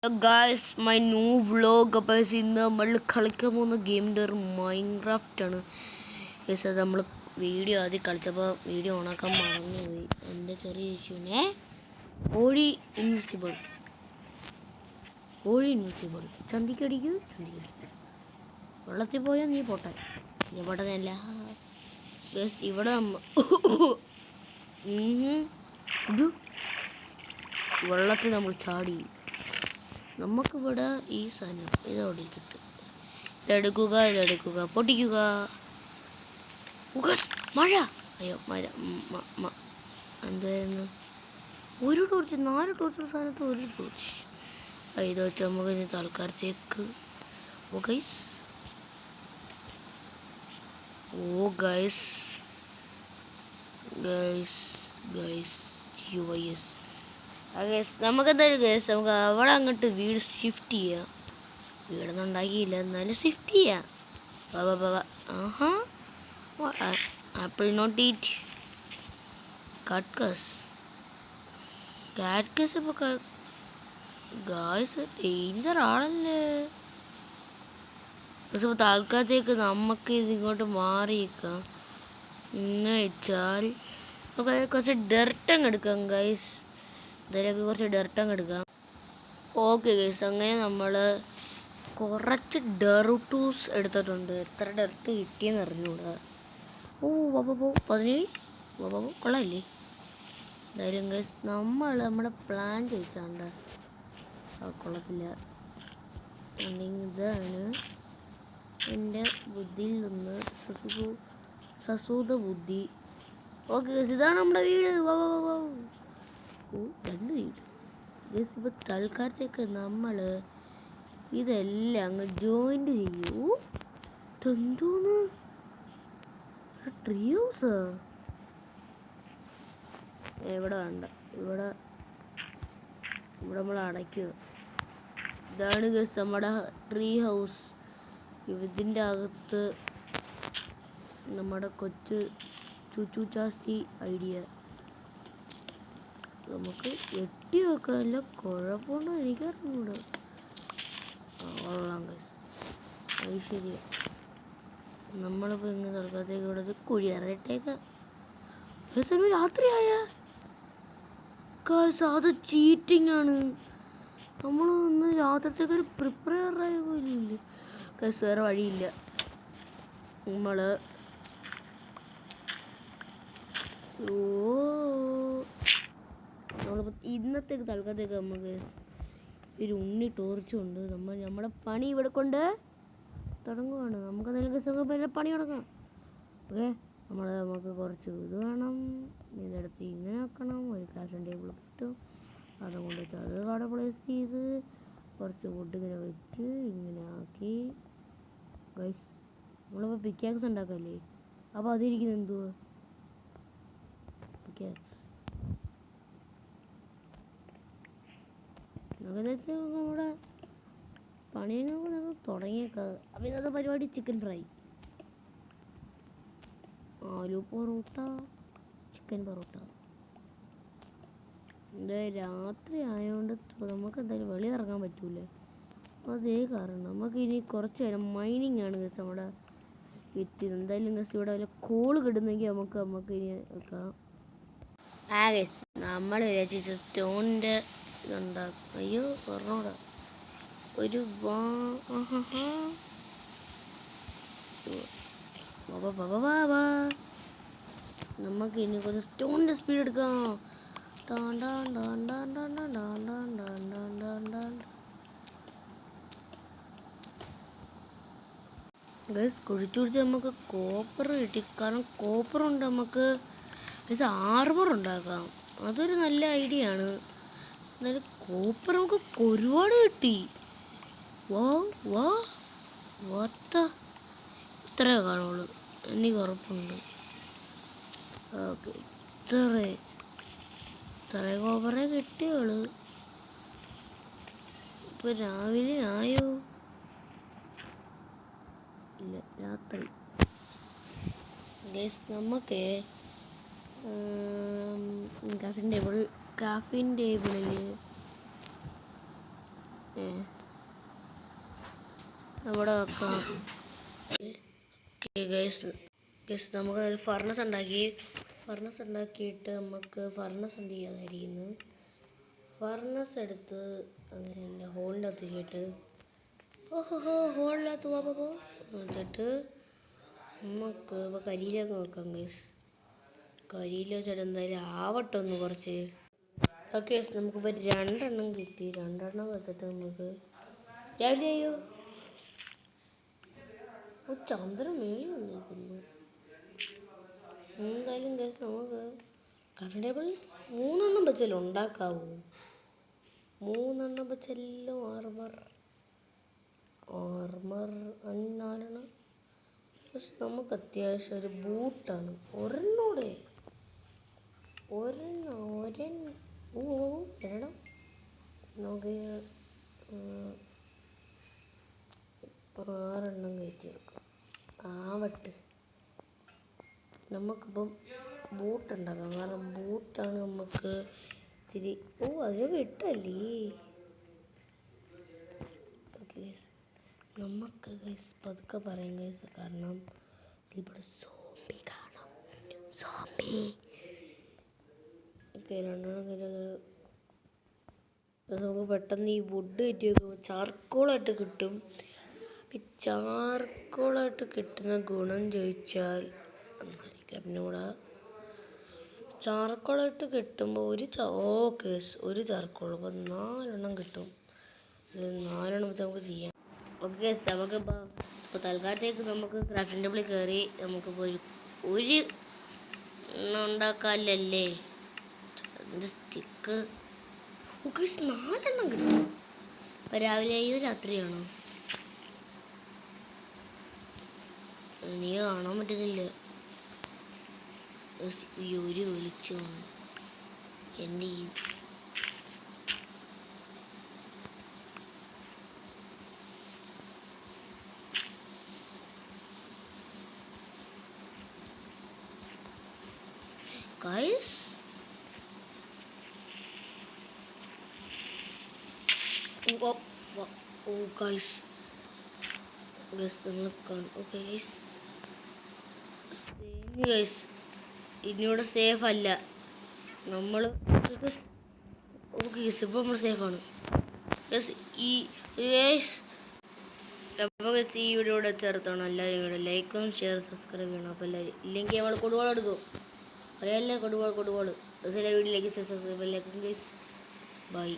Guys my new vlog. അപ്പോൾ ഇന്ന് നമ്മൾ കളിക്കാൻ പോകുന്ന ഗെയിമിൻ്റെ ഒരു മൈൻക്രാഫ്റ്റ് ആണ്. ഗൈസ് അത് നമ്മൾ വീഡിയോ ആദ്യം കളിച്ചപ്പോൾ വീഡിയോ ഓണാക്കാൻ മറന്നുപോയി. എൻ്റെ ചെറിയ ഇഷ്യൂനെ കോഴി ഇൻവിസിബിൾ ചന്തിക്കടിക്കൂ വെള്ളത്തിൽ പോയാൽ നീ പോട്ടെ. നീ പോട്ടതല്ല ഗൈസ്. ഇവിടെ വെള്ളത്തിൽ നമ്മൾ ചാടി. നമുക്കിവിടെ ഈ സാധനം ഇതോടെ കിട്ടും. ഇതെടുക്കുക പൊട്ടിക്കുക. മഴ. അയ്യോ മഴ. എന്തായിരുന്നു? ഒരു ടോർച്ച്, 4 ടോർച്ചുള്ള സാധനത്ത് ഒരു ടോർച്ച്. ഇത് വെച്ച് നമുക്ക് ഇനി തൽക്കാലത്തേക്ക് നമുക്കെന്തായാലും നമുക്ക് അവിടെ അങ്ങോട്ട് വീട് ഷിഫ്റ്റ് ചെയ്യാം. വീടൊന്നും ഉണ്ടാക്കിയില്ല, എന്നാലും ഷിഫ്റ്റ് ചെയ്യാം. ആപ്പിൾ നോട്ട് ഈറ്റ് കാറ്റ്കസ് ഇപ്പോൾ ഗായ്സ് ഡേഞ്ചർ ആണല്ലേ. ഇപ്പോൾ തൽക്കാലത്തേക്ക് നമുക്ക് ഇതിങ്ങോട്ട് മാറിയേക്കാം. എന്ന് വെച്ചാൽ നമുക്ക് കുറച്ച് ഡെർട്ടങ്ങ് എടുക്കാം ഗൈസ്. ഇതിലേക്ക് കുറച്ച് ഡെർട്ടങ്ങ് എടുക്കാം. ഓക്കെ ഗൈസ്, അങ്ങനെ നമ്മൾ കുറച്ച് ഡെർട്ടൂസ് എടുത്തിട്ടുണ്ട്. എത്ര ഡെർട്ട് കിട്ടിയെന്ന് അറിഞ്ഞൂടാ. 17 കൊള്ളാമില്ലേ? എന്തായാലും ഗൈസ് നമ്മുടെ പ്ലാൻ ചോദിച്ചാണ്ട് കൊള്ളത്തില്ല. ഇതാണ് എൻ്റെ ബുദ്ധിയിൽ നിന്ന് സസൂത ബുദ്ധി. ഓക്കെ ഗൈസ്, ഇതാണ് നമ്മുടെ വീട്. രണ്ട് വീട്. ഇപ്പോൾ തൽക്കാലത്തേക്ക് നമ്മൾ ഇതെല്ലാം അങ്ങ് ജോയിൻ്റ് ചെയ്യൂ. എന്തോന്ന് ട്രീ ഹൗസ്? ഇവിടെ വേണ്ട, ഇവിടെ നമ്മൾ അടയ്ക്കുക. ഇതാണ് ഗൈസ് നമ്മുടെ ട്രീ ഹൗസ്. ഇതിൻ്റെ അകത്ത് നമ്മുടെ കൊച്ചു ചുച്ചുചാസ്തി ഐഡിയ നമുക്ക് എട്ടി വെക്കാനല്ല. കുഴപ്പമുണ്ടോ എനിക്കറിഞ്ഞൂടെ. കൊള്ളാം ഗൈസ്, അത് ശരിയാണ്. നമ്മളിപ്പോൾ ഇങ്ങനെ തൽക്കാലത്തേക്ക് ഇവിടെ ഒരു കുഴി അറിയിട്ടേക്കാം. രാത്രിയായ ഗൈസ് അത് ചീറ്റിംഗ് ആണ്. നമ്മൾ ഒന്ന് രാത്രിത്തേക്ക് ഒരു പ്രിപ്പയർ ആയ പോലില്ല ഗൈസ്. വേറെ വഴിയില്ല. നമ്മളിപ്പോൾ ഇന്നത്തേക്ക് തൽക്കാലത്തേക്ക് നമുക്ക് ഒരു ഉണ്ണി ടോർച്ചുണ്ട്. നമ്മുടെ പണി ഇവിടെ കൊണ്ട് തുടങ്ങുവാണ്. നമുക്ക് എന്തെങ്കിലും പണി തുടങ്ങാം. ഓക്കെ, നമുക്ക് കുറച്ച് ഇത് വേണം. ഇതെടുത്ത് ഇങ്ങനെ വെക്കണം. ഒരു ക്ലാസ്സിൻ്റെ ടേബിൾ കിട്ടും. അതുകൊണ്ട് വെച്ച് അത് അവിടെ പ്ലേസ് ചെയ്ത് കുറച്ച് വുഡ് ഇങ്ങനെ വെച്ച് ഇങ്ങനെ ആക്കി. ഗൈസ് നമ്മളിപ്പോൾ പിക്കാക്സ് ഉണ്ടാക്കല്ലേ. അപ്പോൾ അതിരിക്കുന്നത് എന്തുവാ? പിക്കാക്സ് നമ്മുടെ പണിയൊക്കെ നമുക്ക് തുടങ്ങിയേക്കാം. അപ്പോൾ ഇന്നത്തെ പരിപാടി chicken fry, aloo parotta, chicken parotta. രാത്രി ആയതുകൊണ്ട് നമുക്ക് എന്തായാലും വെളിയിറങ്ങാൻ പറ്റൂല. അതേ കാരണം നമുക്ക് ഇനി കുറച്ച് നേരം മൈനിങ് ആണ് ഗസ് നമ്മുടെ എത്തിയത്. എന്തായാലും ഗസ് ഇവിടെ വല്ല കോള് കിട്ടുന്നെങ്കിൽ നമുക്ക് ഇനി വെക്കാം. ഗസ് നമ്മൾ വിചാരിച്ച സ്റ്റോണിൻ്റെ ഇതുണ്ടാക്കും. അയ്യോ പറഞ്ഞോടാ. ഒരു നമുക്ക് ഇനി കുറച്ച് സ്റ്റോണിൻ്റെ സ്പീഡ് എടുക്കാം. ഗൈസ് കുഴിച്ചുപിടിച്ച് നമുക്ക് കോപ്പർ കിട്ടി. കാരണം കോപ്പറുണ്ട് നമുക്ക് ആർമർ ഉണ്ടാക്കാം. അതൊരു നല്ല ഐഡിയ ആണ്. എന്നാലും കോപ്പർ നമുക്ക് ഒരുപാട് കിട്ടി. ഇത്രേ കാണുള്ളൂ, എനിക്ക് ഉറപ്പുണ്ട്. ഓക്കെ, ഇത്ര കോപ്പറേ കിട്ടിയുള്ളൂ. ഇപ്പൊ രാവിലെ ആയോ? ഇല്ല, രാത്രി. ഗൈസ് നമുക്ക് കാഫിൻ ടേബിളിൽ അവിടെ വെക്കാം. ഗൈസ് നമുക്ക് ഒരു ഫർണസ് ഉണ്ടാക്കിയിട്ട് നമുക്ക് ഫർണസ് എന്ത് ചെയ്യാനായിരിക്കുന്നു, ഫർണസ് എടുത്ത് അങ്ങനെ ഹോളിൻ്റെ അകത്ത് വെച്ചിട്ട് ഹോളിനകത്ത് വെച്ചിട്ട് നമുക്ക് ഇപ്പോൾ കരിയിലേക്ക് നോക്കാം ഗൈസ്. കരിയിൽ വെച്ചിട്ട് എന്തായാലും ആവട്ടെ ഒന്ന് കുറച്ച്. ഓക്കെ നമുക്കിപ്പോൾ 2 എണ്ണം കിട്ടി. 2 എണ്ണം വെച്ചിട്ട് നമുക്ക് രാവിലെ അയ്യോ ചന്ദ്രൻ മേളി വന്നിരിക്കുന്നു. എന്തായാലും ഗൈസ് നമുക്ക് കറണ്ട് ടേബിൾ 3 എണ്ണം വെച്ചല്ലോ ഉണ്ടാക്കാവൂ. 3 എണ്ണം വെച്ചെല്ലാം ആർമർ 4 എണ്ണം. പക്ഷെ നമുക്ക് അത്യാവശ്യം ഒരു ബൂട്ടാണ് ഒരെണ്ണൂടെ വേണം. നമുക്ക് 6 എണ്ണം കയറ്റി വെക്കാം. ആവട്ടെ, നമുക്കിപ്പം ബൂട്ട് ഉണ്ടാക്കാം. കാരണം ബൂട്ടാണ് നമുക്ക് ഇത്തിരി അതിന് വിട്ടല്ലേ. ഓക്കെ നമുക്ക് ഗൈസ് പതുക്കെ പറയാം ഗൈസ്, കാരണം ഇവിടെ സോംബി കാണാം. ഓക്കെ 2 എണ്ണം നമുക്ക് പെട്ടെന്ന് ഈ വുഡ് കയറ്റി വെക്കുമ്പോൾ ചാർക്കോളായിട്ട് കിട്ടും. ചാർക്കോളായിട്ട് കിട്ടുന്ന ഗുണം ചോദിച്ചാൽ എന്നോട് ചാർക്കോളായിട്ട് കിട്ടുമ്പോൾ ഒരു ചാർക്കോൾ അപ്പോൾ 4 എണ്ണം കിട്ടും. 4 എണ്ണം വെച്ച് നമുക്ക് ചെയ്യാം. ഓക്കെ നമുക്കിപ്പോൾ തൽക്കാലത്തേക്ക് നമുക്ക് ക്രാഫ്റ്റിംഗ് ടേബിളിൽ കയറി നമുക്കിപ്പോൾ ഒരു എണ്ണം ഉണ്ടാക്കാമല്ലേ. സ്റ്റിക്ക് 4 എണ്ണം കിട്ടും. ഇപ്പം രാവിലെയോ രാത്രിയാണോ എനിക്ക് കാണാൻ പറ്റുന്നില്ല. ഒരു വെളിച്ചമാണ് എൻ്റെ ഈ guys. Guys ഓക്കെ ഗൈസ് ഇനിയോടെ സേഫ് അല്ല നമ്മൾ. ഓക്കെ ഇപ്പോൾ നമ്മൾ സേഫാണ്. അപ്പോൾ ഈ വീഡിയോ ഇവിടെ ചേർത്താണ്. എല്ലാവരും ഇവിടെ ലൈക്കും ഷെയർ സബ്സ്ക്രൈബ് ചെയ്യണം. അപ്പോൾ എല്ലാവരും ഇല്ലെങ്കിൽ നമ്മൾ കൊടുവാൾ എടുക്കും. അറിയാമല്ലേ കൊടുവാൾ വീഡിയോയിലേക്ക് സബ്സ്ക്രൈബ് ലൈക്കും ഗൈസ്. ബൈ.